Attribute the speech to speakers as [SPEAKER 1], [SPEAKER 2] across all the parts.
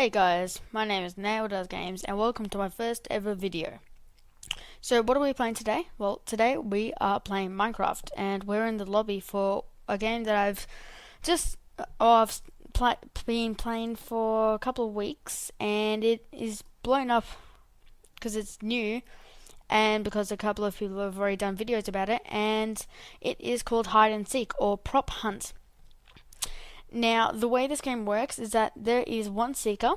[SPEAKER 1] Hey guys, my name is Games and welcome to my first ever video. So what are we playing today? Well, today we are playing Minecraft and we're in the lobby for a game that I've been playing for a couple of weeks, and it is blown up because it's new and because a couple of people have already done videos about it, and it is called Hide and Seek or Prop Hunt. Now, the way this game works is that there is one seeker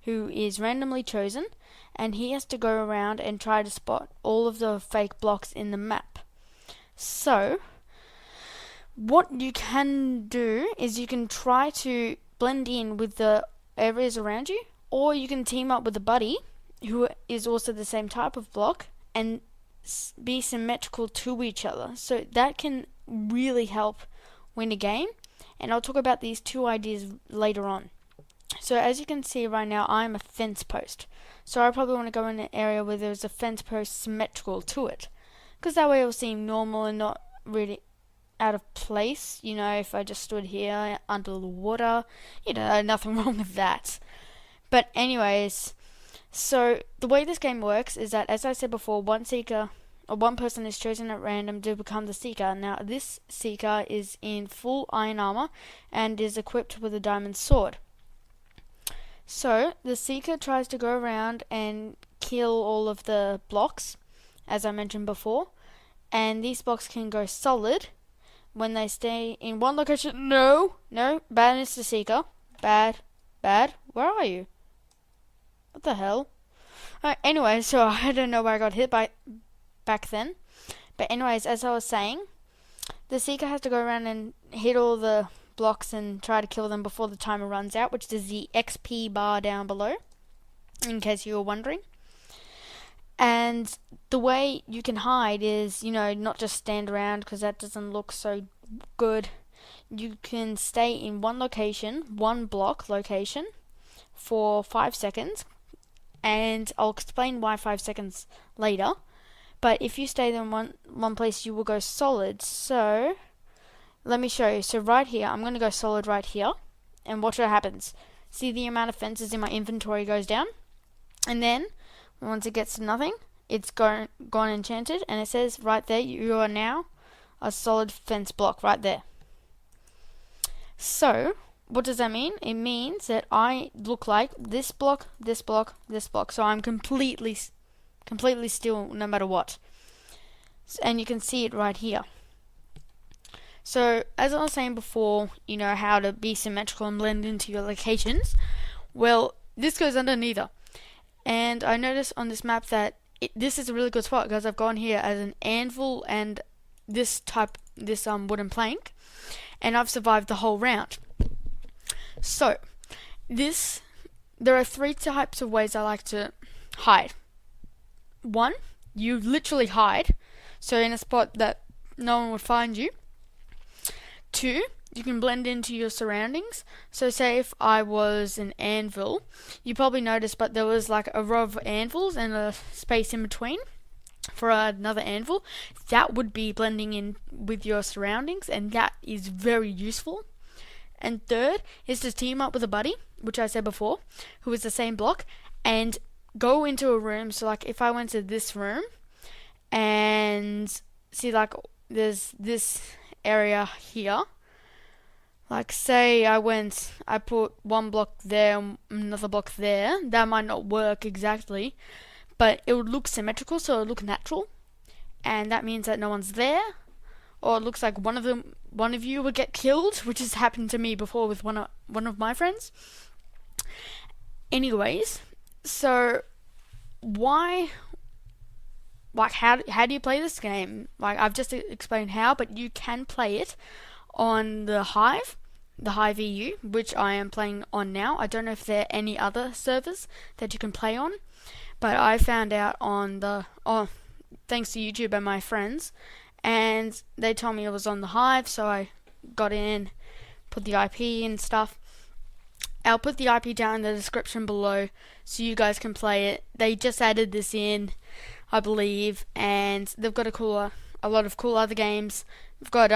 [SPEAKER 1] who is randomly chosen, and he has to go around and try to spot all of the fake blocks in the map. So, what you can do is you can try to blend in with the areas around you, or you can team up with a buddy who is also the same type of block and be symmetrical to each other. So that can really help win a game. And I'll talk about these two ideas later on. So as you can see right now, I'm a fence post. So I probably want to go in an area where there's a fence post symmetrical to it, because that way it will seem normal and not really out of place. You know, if I just stood here under the water, nothing wrong with that. But anyways, so the way this game works is that, as I said before, one person is chosen at random to become the seeker. Now, this seeker is in full iron armor and is equipped with a diamond sword. So, the seeker tries to go around and kill all of the blocks, as I mentioned before, and these blocks can go solid when they stay in one location. No, bad is the seeker. Bad, where are you? What the hell? Anyway, so I don't know where I got hit by back then. But anyways, as I was saying, the seeker has to go around and hit all the blocks and try to kill them before the timer runs out, which is the XP bar down below, in case you were wondering. And the way you can hide is, not just stand around, because that doesn't look so good. You can stay in one block location, for 5 seconds, and I'll explain why 5 seconds later. But if you stay in one place, you will go solid. So, let me show you. So right here, I'm going to go solid right here, and watch what happens. See, the amount of fences in my inventory goes down, and then, once it gets to nothing, it's gone enchanted, and it says right there, you are now a solid fence block right there. So, what does that mean? It means that I look like this block, this block, this block. So I'm completely still no matter what. And you can see it right here. So, as I was saying before, how to be symmetrical and blend into your locations. Well, this goes under neither. And I noticed on this map that this is a really good spot, because I've gone here as an anvil and this wooden plank, and I've survived the whole round. So, there are 3 types of ways I like to hide. 1, you literally hide, so in a spot that no one would find you. 2, you can blend into your surroundings. So say if I was an anvil, you probably noticed, but there was like a row of anvils and a space in between for another anvil. That would be blending in with your surroundings, and that is very useful. And 3rd is to team up with a buddy, which I said before, who is the same block, and go into a room. So like if I went to this room and see, like, there's this area here, like say I put one block there and another block there, that might not work exactly, but it would look symmetrical, so it would look natural, and that means that no one's there, or it looks like one of you would get killed, which has happened to me before with one of my friends. Anyways, so how do you play this game? Like, I've just explained how, but you can play it on the hivemc.eu, which I am playing on now. I don't know if there are any other servers that you can play on, but I found out thanks to YouTube and my friends, and they told me it was on the Hive, so I got in, put the IP and stuff. I'll put the IP down in the description below so you guys can play it. They just added this in, I believe, and they've got a lot of cool other games. We've got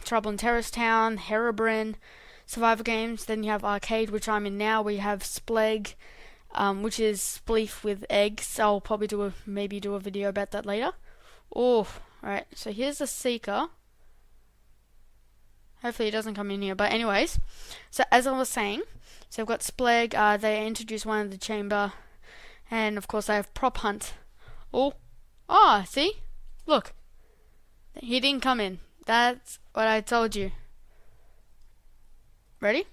[SPEAKER 1] Trouble in Terrorist Town, Herobrine, survival games. Then you have arcade, which I'm in now. We have Spleg, which is spleef with eggs. I'll probably maybe do a video about that later. Oh, right. So here's the Seeker. Hopefully it doesn't come in here. But anyways, so as I was saying, so I've got Spleg. They introduced one in the chamber, and of course I have Prop Hunt. See, look, he didn't come in. That's what I told you. Ready?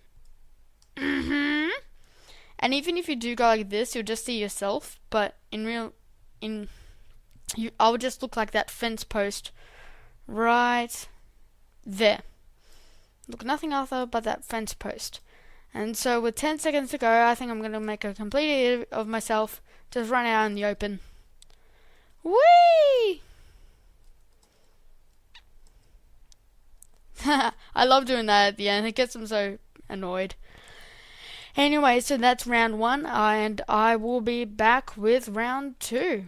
[SPEAKER 1] And even if you do go like this, you'll just see yourself. But I would just look like that fence post right there. Look, nothing other but that fence post. And so with 10 seconds to go, I think I'm going to make a complete idiot of myself. Just run out in the open. Whee! I love doing that at the end. It gets them so annoyed. Anyway, so that's round 1, and I will be back with round 2.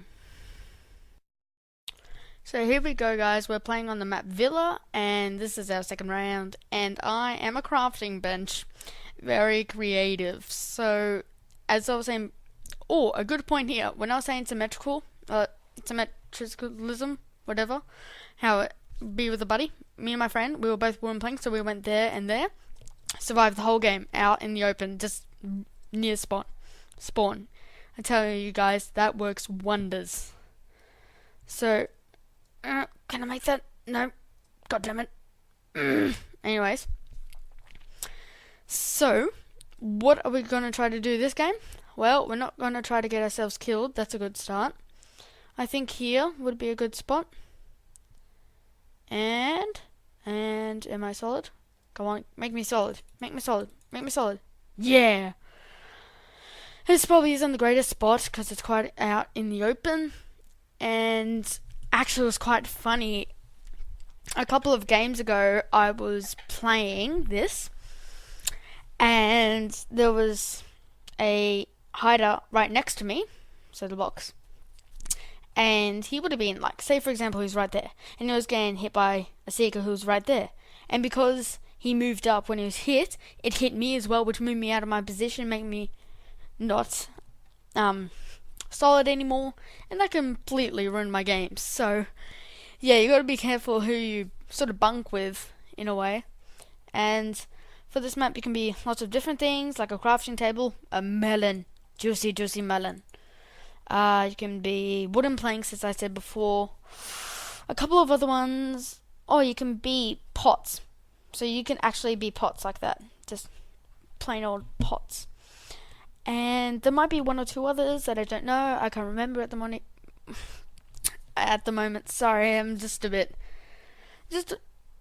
[SPEAKER 1] So here we go, guys. We're playing on the map Villa, and this is our second round, and I am a crafting bench. Very creative. So, as I was saying, a good point here. When I was saying symmetricalism, whatever, how it be with a buddy, me and my friend, we were both wooden planks, so we went there and there. Survived the whole game out in the open, just near spawn. I tell you guys, that works wonders. So, can I make that? No. God damn it. Anyways. So, what are we going to try to do this game? Well, we're not going to try to get ourselves killed. That's a good start. I think here would be a good spot. And am I solid? Come on, make me solid. Make me solid. Make me solid. Yeah! This probably isn't the greatest spot because it's quite out in the open. And actually, it was quite funny. A couple of games ago, I was playing this, and there was a hider right next to me, so the box, and he would have been like, say for example, he's right there, and he was getting hit by a Seeker who was right there, and because he moved up when he was hit, it hit me as well, which moved me out of my position, made me not solid anymore, and that completely ruined my game. So yeah, you gotta be careful who you sort of bunk with in a way. And for this map you can be lots of different things, like a crafting table, a melon, juicy melon. You can be wooden planks, as I said before, a couple of other ones. You can be pots, so you can actually be pots like that, just plain old pots. And there might be one or two others that I don't know. I can't remember at the moment. Sorry, I'm just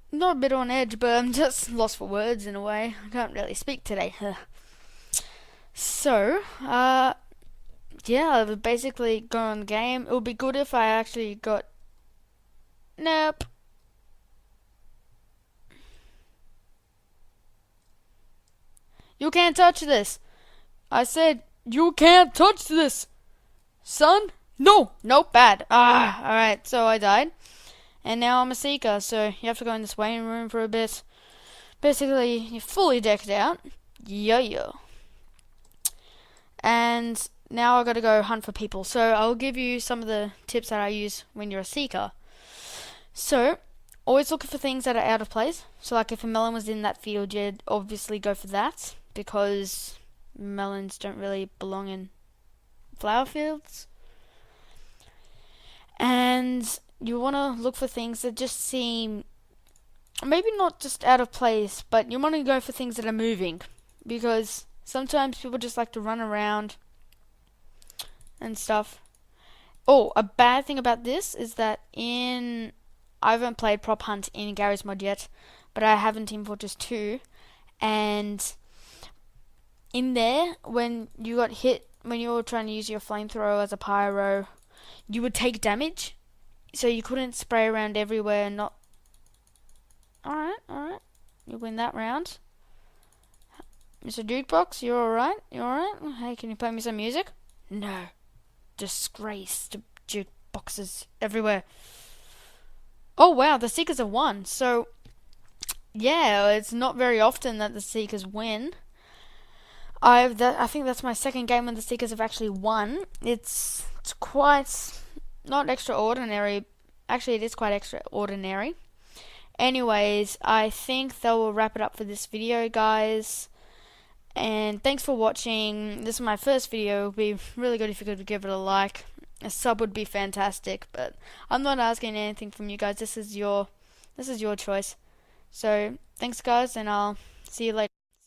[SPEAKER 1] not a bit on edge, but I'm just lost for words in a way. I can't really speak today. So, yeah, I would basically go on the game. It would be good if I actually got... Nope. You can't touch this. I said, you can't touch this, son. No, bad. Alright, so I died. And now I'm a Seeker, so you have to go in this waiting room for a bit. Basically, you're fully decked out. Yeah. And now I gotta go hunt for people. So I'll give you some of the tips that I use when you're a Seeker. So, always look for things that are out of place. So like if a melon was in that field, you'd obviously go for that, because melons don't really belong in flower fields. And you want to look for things that just seem maybe not just out of place, but you want to go for things that are moving, because sometimes people just like to run around and stuff. A bad thing about this is that I haven't played Prop Hunt in Gary's mod yet, but I have in Team Fortress 2, and in there, when you got hit, when you were trying to use your flamethrower as a pyro, you would take damage, so you couldn't spray around everywhere and not... Alright, you win that round. Mr. Jukebox, you're alright? Hey, can you play me some music? No. Disgrace to jukeboxes everywhere. Oh wow, the Seekers have won, so... Yeah, it's not very often that the Seekers win. I think that's my second game when the Seekers have actually won. It's quite not extraordinary. Actually, it is quite extraordinary. Anyways, I think that will wrap it up for this video, guys. And thanks for watching. This is my first video. It would be really good if you could give it a like. A sub would be fantastic, but I'm not asking anything from you guys. This is your choice. So thanks, guys, and I'll see you later.